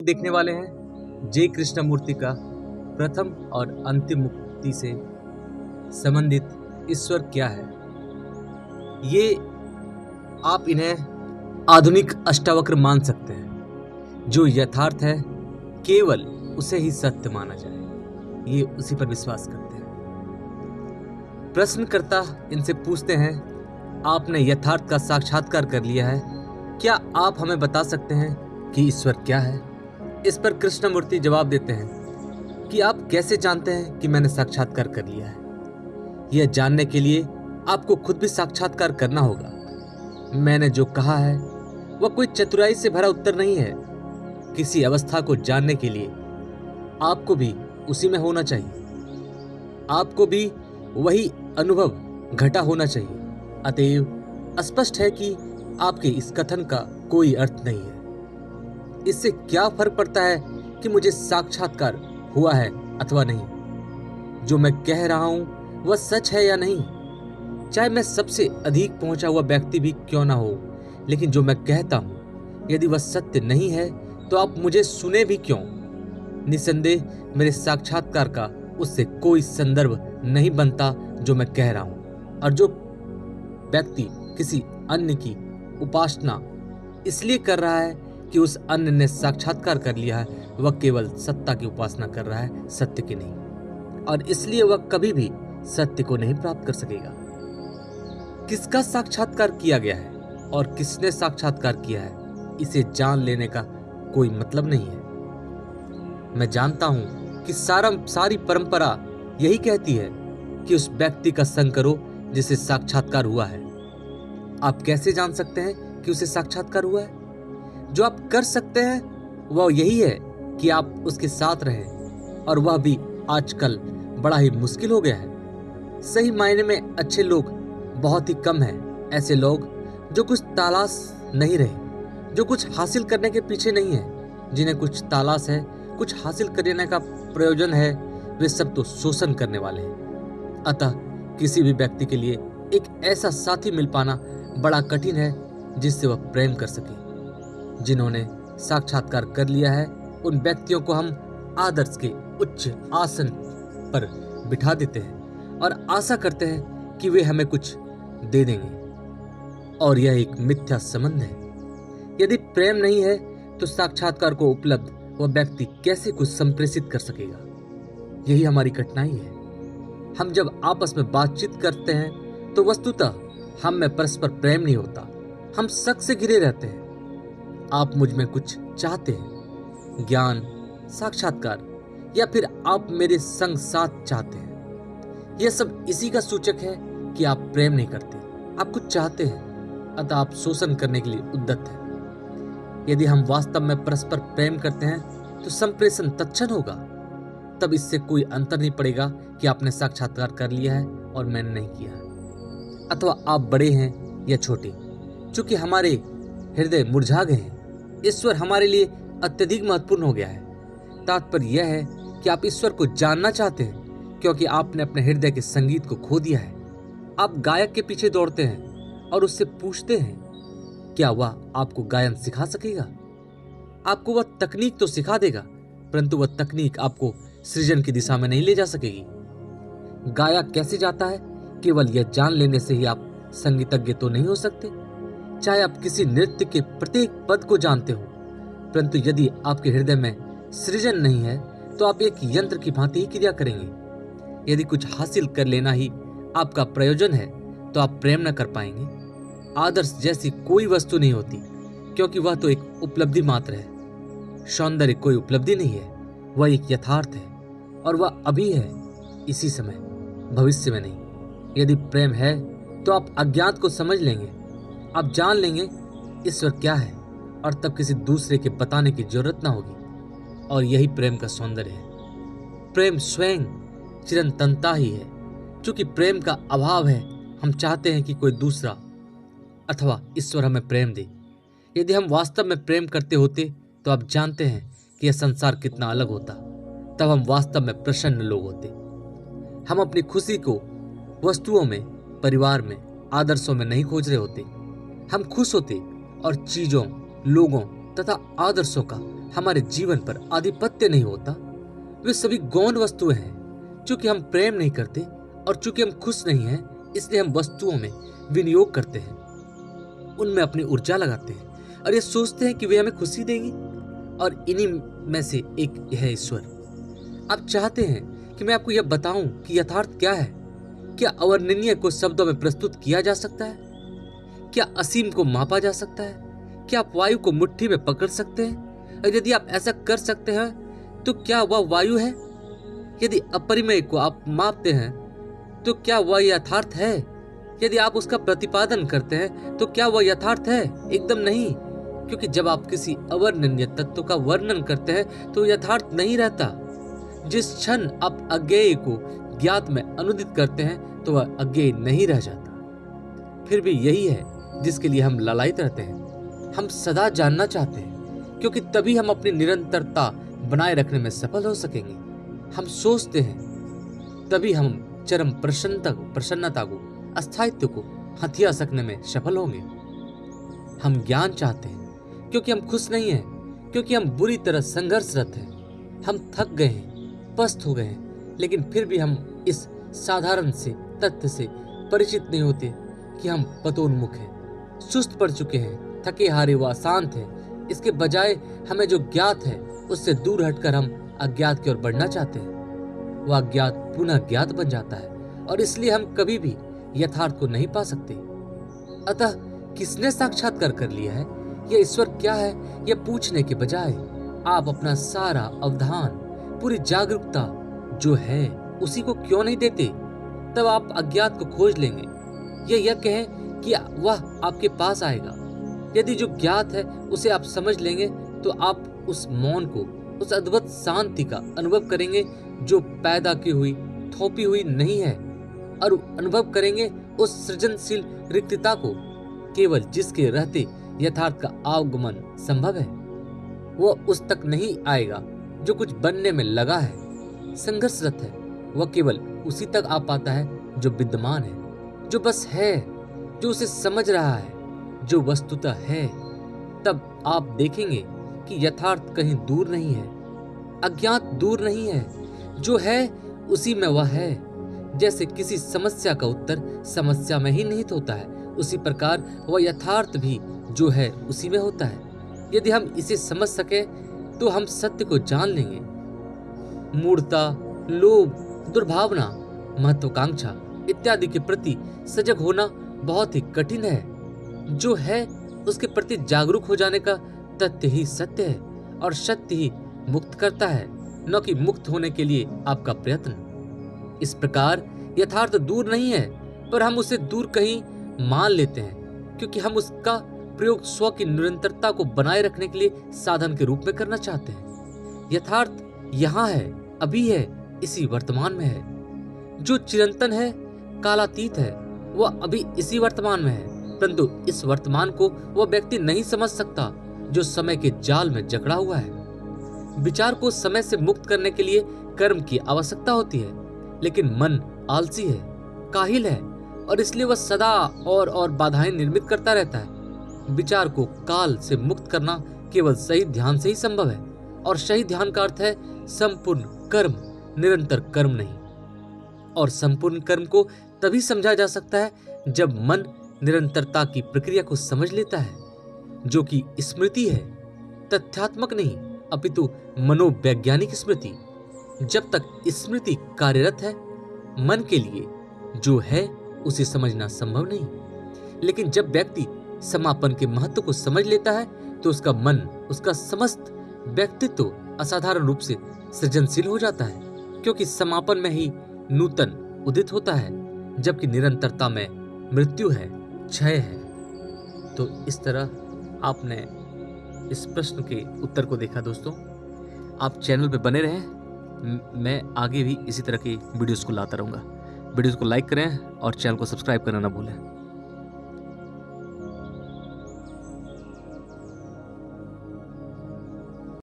देखने वाले हैं जय कृष्णमूर्ति का प्रथम और अंतिम मुक्ति से संबंधित ईश्वर क्या है। ये आप इन्हें आधुनिक अष्टावक्र मान सकते हैं। जो यथार्थ है केवल उसे ही सत्य माना जाए, ये उसी पर विश्वास करते हैं। प्रश्नकर्ता इनसे पूछते हैं, आपने यथार्थ का साक्षात्कार कर लिया है, क्या आप हमें बता सकते हैं कि ईश्वर क्या है। इस पर कृष्णमूर्ति जवाब देते हैं कि आप कैसे जानते हैं कि मैंने साक्षात्कार कर लिया है। यह जानने के लिए आपको खुद भी साक्षात्कार करना होगा। मैंने जो कहा है वह कोई चतुराई से भरा उत्तर नहीं है। किसी अवस्था को जानने के लिए आपको भी उसी में होना चाहिए, आपको भी वही अनुभव घटा होना चाहिए। अतएव स्पष्ट है कि आपके इस कथन का कोई अर्थ नहीं है। इससे क्या फर्क पड़ता है कि मुझे साक्षात्कार हुआ है अथवा नहीं। जो मैं कह रहा हूं वह सच है या नहीं, चाहे मैं सबसे अधिक पहुंचा हुआ व्यक्ति भी क्यों ना हो। लेकिन जो मैं कहता हूं यदि वह सत्य नहीं है तो आप मुझे सुने भी क्यों। निसंदेह मेरे साक्षात्कार का उससे कोई संदर्भ नहीं बनता जो मैं कह रहा हूं। और जो व्यक्ति किसी अन्य की उपासना इसलिए कर रहा है कि उस अन्य ने साक्षात्कार कर लिया है, वह केवल सत्ता की उपासना कर रहा है, सत्य की नहीं। और इसलिए वह कभी भी सत्य को नहीं प्राप्त कर सकेगा। किसका साक्षात्कार किया गया है और किसने साक्षात्कार किया है, इसे जान लेने का कोई मतलब नहीं है। मैं जानता हूं कि सारी परंपरा यही कहती है कि उस व्यक्ति का संग करो जिसे साक्षात्कार हुआ है। आप कैसे जान सकते हैं कि उसे साक्षात्कार हुआ है? जो आप कर सकते हैं वह यही है कि आप उसके साथ रहें, और वह भी आजकल बड़ा ही मुश्किल हो गया है। सही मायने में अच्छे लोग बहुत ही कम हैं। ऐसे लोग जो कुछ तलाश नहीं रहे, जो कुछ हासिल करने के पीछे नहीं है, जिन्हें कुछ तलाश है, कुछ हासिल करने का प्रयोजन है, वे सब तो शोषण करने वाले हैं। अतः किसी भी व्यक्ति के लिए एक ऐसा साथी मिल पाना बड़ा कठिन है जिससे वह प्रेम कर सके। जिन्होंने साक्षात्कार कर लिया है उन व्यक्तियों को हम आदर्श के उच्च आसन पर बिठा देते हैं और आशा करते हैं कि वे हमें कुछ दे देंगे, और यह एक मिथ्या संबंध है। यदि प्रेम नहीं है तो साक्षात्कार को उपलब्ध वह व्यक्ति कैसे कुछ संप्रेषित कर सकेगा। यही हमारी कठिनाई है। हम जब आपस में बातचीत करते हैं तो वस्तुतः हम में परस्पर प्रेम नहीं होता, हम शक से घिरे रहते हैं। आप मुझ में कुछ चाहते हैं, ज्ञान, साक्षात्कार, या फिर आप मेरे संग साथ चाहते हैं। यह सब इसी का सूचक है कि आप प्रेम नहीं करते, आप कुछ चाहते हैं, अतः आप शोषण करने के लिए उद्यत हैं। यदि हम वास्तव में परस्पर प्रेम करते हैं तो संप्रेषण तत्क्षण होगा। तब इससे कोई अंतर नहीं पड़ेगा कि आपने साक्षात्कार कर लिया है और मैंने नहीं किया, अथवा आप बड़े हैं या छोटे। चूंकि हमारे हृदय मुरझा गए हैं, ईश्वर हमारे लिए अत्यधिक महत्वपूर्ण हो गया है। तात्पर्य यह है कि आप ईश्वर को जानना चाहते हैं क्योंकि आपने अपने हृदय के संगीत को खो दिया है। आप गायक के पीछे दौड़ते हैं और उससे पूछते हैं क्या वह आपको गायन सिखा सकेगा। आपको वह तकनीक तो सिखा देगा, परंतु वह तकनीक आपको सृजन की दिशा में नहीं ले जा सकेगी। गायक कैसे जाता है? केवल यह जान लेने से ही आप संगीतज्ञ तो नहीं हो सकते, चाहे आप किसी नृत्य के प्रत्येक पद को जानते हो। परंतु यदि आपके हृदय में सृजन नहीं है तो आप एक यंत्र की भांति ही क्रिया करेंगे। यदि कुछ हासिल कर लेना ही आपका प्रयोजन है तो आप प्रेम न कर पाएंगे। आदर्श जैसी कोई वस्तु नहीं होती, क्योंकि वह तो एक उपलब्धि मात्र है। सौंदर्य कोई उपलब्धि नहीं है, वह एक यथार्थ है, और वह अभी है, इसी समय, भविष्य में नहीं। यदि प्रेम है तो आप अज्ञात को समझ लेंगे, आप जान लेंगे ईश्वर क्या है, और तब किसी दूसरे के बताने की जरूरत ना होगी। और यही प्रेम का सौंदर्य है। प्रेम स्वयं चिरंतनता ही है। क्योंकि प्रेम का अभाव है, हम चाहते हैं कि कोई दूसरा अथवा ईश्वर हमें प्रेम दे। यदि हम वास्तव में प्रेम करते होते तो आप जानते हैं कि यह संसार कितना अलग होता। तब हम वास्तव में प्रसन्न लोग होते। हम अपनी खुशी को वस्तुओं में, परिवार में, आदर्शों में नहीं खोज रहे होते। हम खुश होते और चीजों, लोगों तथा आदर्शों का हमारे जीवन पर आधिपत्य नहीं होता, वे सभी गौण वस्तुएं हैं। चूंकि हम प्रेम नहीं करते और चूंकि हम खुश नहीं हैं, इसलिए हम वस्तुओं में विनियोग करते हैं, उनमें अपनी ऊर्जा लगाते हैं और ये सोचते हैं कि वे हमें खुशी देंगी। और इन्हीं में से एक है ईश्वर। आप चाहते हैं कि मैं आपको यह बताऊं कि यथार्थ क्या है? क्या अवर्णनीय को शब्दों में प्रस्तुत किया जा सकता है? क्या असीम को मापा जा सकता है? क्या आप वायु को मुट्ठी में पकड़ सकते हैं? और यदि आप ऐसा कर सकते हैं तो क्या वह वायु है? यदि अपरिमेय को आप मापते हैं तो क्या वह यथार्थ है? यदि आप उसका प्रतिपादन करते हैं तो क्या वह यथार्थ है? एकदम नहीं, क्योंकि जब आप किसी अवर्णनीय तत्व का वर्णन करते हैं तो यथार्थ नहीं रहता। जिस क्षण आप अज्ञेय को ज्ञात में अनुदित करते हैं तो वह अज्ञेय नहीं रह जाता। फिर भी यही है जिसके लिए हम लालायित रहते हैं। हम सदा जानना चाहते हैं, क्योंकि तभी हम अपनी निरंतरता बनाए रखने में सफल हो सकेंगे। हम सोचते हैं, तभी हम चरम प्रसन्नता को, अस्थायित्व को हथिया सकने में सफल होंगे। हम ज्ञान चाहते हैं क्योंकि हम खुश नहीं हैं, क्योंकि हम बुरी तरह संघर्षरत हैं। हम थक गए हैं, पस्त हो गए हैं, लेकिन फिर भी हम इस साधारण से तथ्य से परिचित नहीं होते कि हम पतोन्मुख हैं, सुस्त पड़ चुके हैं, थके हारे व अशांत हैं। इसके बजाय हमें जो ज्ञात है उससे दूर हटकर हम अज्ञात की ओर बढ़ना चाहते हैं। वह अज्ञात पुनः ज्ञात बन जाता है और इसलिए हम कभी भी यथार्थ को नहीं पा सकते। अतः किसने साक्षात्कार कर लिया है, यह ईश्वर क्या है, यह पूछने के बजाय आप अपना सारा अवधान, पूरी जागरूकता जो है उसी को क्यों नहीं देते? तब आप अज्ञात को खोज लेंगे। यह कहें कि वह आपके पास आएगा। यदि जो ज्ञात है उसे आप समझ लेंगे तो आप उस मौन को, उस अद्भुत शांति का अनुभव करेंगे जो पैदा की हुई, थोपी हुई नहीं है, और अनुभव करेंगे उस सृजनशील रिक्तता को केवल जिसके रहते यथार्थ का आगमन संभव है। वह उस तक नहीं आएगा जो कुछ बनने में लगा है, संघर्षरत है। वह केवल उसी तक आ पाता है जो विद्यमान है, जो बस है, जो उसे समझ रहा है, जो वस्तुतः है। तब आप देखेंगे कि यथार्थ कहीं दूर नहीं है, अज्ञात दूर नहीं है, जो है उसी में वह है। जैसे किसी समस्या का उत्तर समस्या में ही निहित होता है, उसी प्रकार वह यथार्थ भी जो है उसी में होता है। यदि हम इसे समझ सके तो हम सत्य को जान लेंगे। मूढ़ता, लोभ, दुर्भावना, महत्वाकांक्षा इत्यादि के प्रति सजग होना बहुत ही कठिन है। जो है उसके प्रति जागरूक हो जाने का तथ्य ही सत्य है, और सत्य ही मुक्त करता है, न कि मुक्त होने के लिए आपका प्रयत्न। इस प्रकार यथार्थ दूर नहीं है, पर हम उसे दूर कहीं मान लेते हैं, क्योंकि हम उसका प्रयोग स्व की निरंतरता को बनाए रखने के लिए साधन के रूप में करना चाहते हैं। यथार्थ यहाँ है, अभी है, इसी वर्तमान में है। जो चिरंतन है, कालातीत है, वह अभी इसी वर्तमान में है, परंतु इस वर्तमान को वह व्यक्ति नहीं समझ सकता जो समय के जाल में जकड़ा हुआ है। विचार को समय से मुक्त करने के लिए कर्म की आवश्यकता होती है, लेकिन मन आलसी है, काहिल है, और इसलिए वह सदा और बाधाएं निर्मित करता रहता है। विचार को काल से मुक्त करना केवल सही ध्यान से ही संभव है, और सही ध्यान का अर्थ है संपूर्ण कर्म, निरंतर कर्म नहीं। और संपूर्ण कर्म को तभी समझा जा सकता है जब मन निरंतरता की प्रक्रिया को समझ लेता है, जो कि स्मृति है, तथ्यात्मक नहीं अपितु मनोवैज्ञानिक स्मृति। जब तक स्मृति कार्यरत है, मन के लिए जो है उसे समझना संभव नहीं। लेकिन जब व्यक्ति समापन के महत्व को समझ लेता है तो उसका मन, उसका समस्त व्यक्तित्व असाधारण रूप से सृजनशील हो जाता है, क्योंकि समापन में ही नूतन उदित होता है, जबकि निरंतरता में मृत्यु है, क्षय है। तो इस तरह आपने इस प्रश्न के उत्तर को देखा। दोस्तों, आप चैनल पे बने रहें, मैं आगे भी इसी तरह की वीडियोस को लाता रहूँगा। वीडियोस को लाइक करें और चैनल को सब्सक्राइब करना ना भूलें।